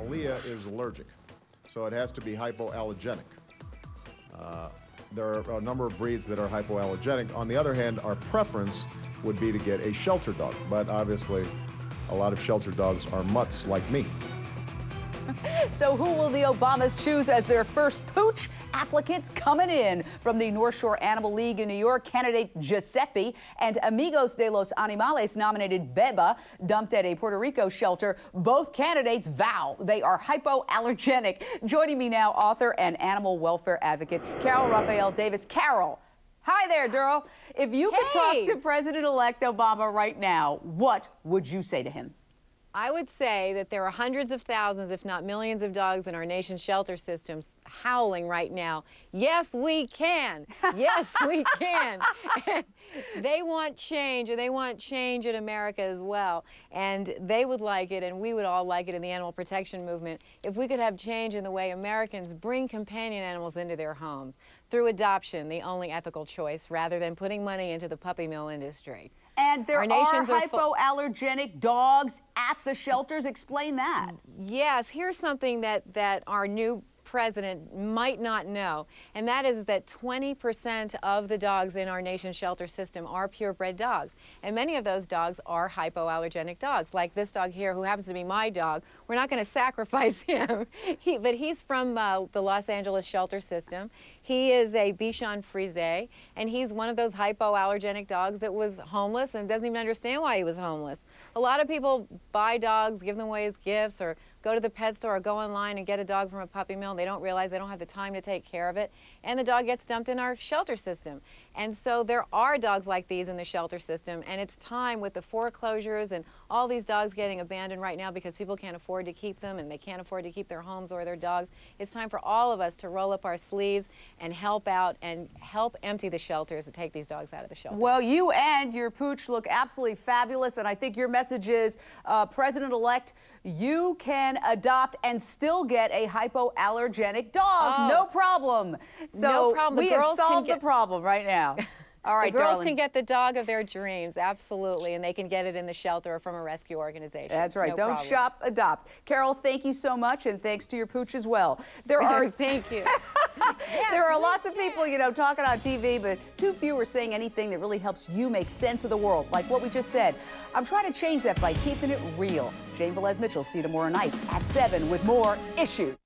Aaliyah is allergic, so it has to be hypoallergenic. There are a number of breeds that are hypoallergenic. On the other hand, our preference would be to get a shelter dog, but obviously a lot of shelter dogs are mutts like me. So who will the Obamas choose as their first pooch? Applicants coming in from the North Shore Animal League in New York. Candidate Giuseppe and Amigos de los Animales nominated Beba, dumped at a Puerto Rico shelter. Both candidates vow they are hypoallergenic. Joining me now, author and animal welfare advocate Carole Raphaelle Davis. Carole, hi there, girl. If you could talk to President-elect Obama right now, what would you say to him? I would say that there are hundreds of thousands, if not millions of dogs in our nation's shelter systems howling right now. Yes, we can. Yes, we can. And they want change, and they want change in America as well. And they would like it, and we would all like it in the animal protection movement, if we could have change in the way Americans bring companion animals into their homes through adoption, the only ethical choice, rather than putting money into the puppy mill industry. And there are hypoallergenic dogs at the shelters. Explain that. Yes, here's something that our new president might not know, and that is that 20% of the dogs in our nation's shelter system are purebred dogs, and many of those dogs are hypoallergenic dogs, like this dog here, who happens to be my dog. We're not going to sacrifice him, but he's from the Los Angeles shelter system. He is a Bichon Frise, and he's one of those hypoallergenic dogs that was homeless and doesn't even understand why he was homeless. A lot of people buy dogs, give them away as gifts, or go to the pet store or go online and get a dog from a puppy mill. They don't realize they don't have the time to take care of it, and the dog gets dumped in our shelter system. And so there are dogs like these in the shelter system, and it's time, with the foreclosures and all these dogs getting abandoned right now because people can't afford to keep them and they can't afford to keep their homes or their dogs, it's time for all of us to roll up our sleeves and help out and help empty the shelters and take these dogs out of the shelters. Well, you and your pooch look absolutely fabulous, and I think your message is, President-elect, you can adopt and still get a hypoallergenic dog. No problem. So no problem. We have solved the problem right now. All right, the girls darling. can get the dog of their dreams, absolutely, and they can get it in the shelter or from a rescue organization. That's right. No Don't problem. shop, adopt. Carole, thank you so much, and thanks to your pooch as well. There are thank you. There are lots of people, you know, talking on TV, but too few are saying anything that really helps you make sense of the world, like what we just said. I'm trying to change that by keeping it real. Velez, Mitchell, see you tomorrow night at 7 with more Issues.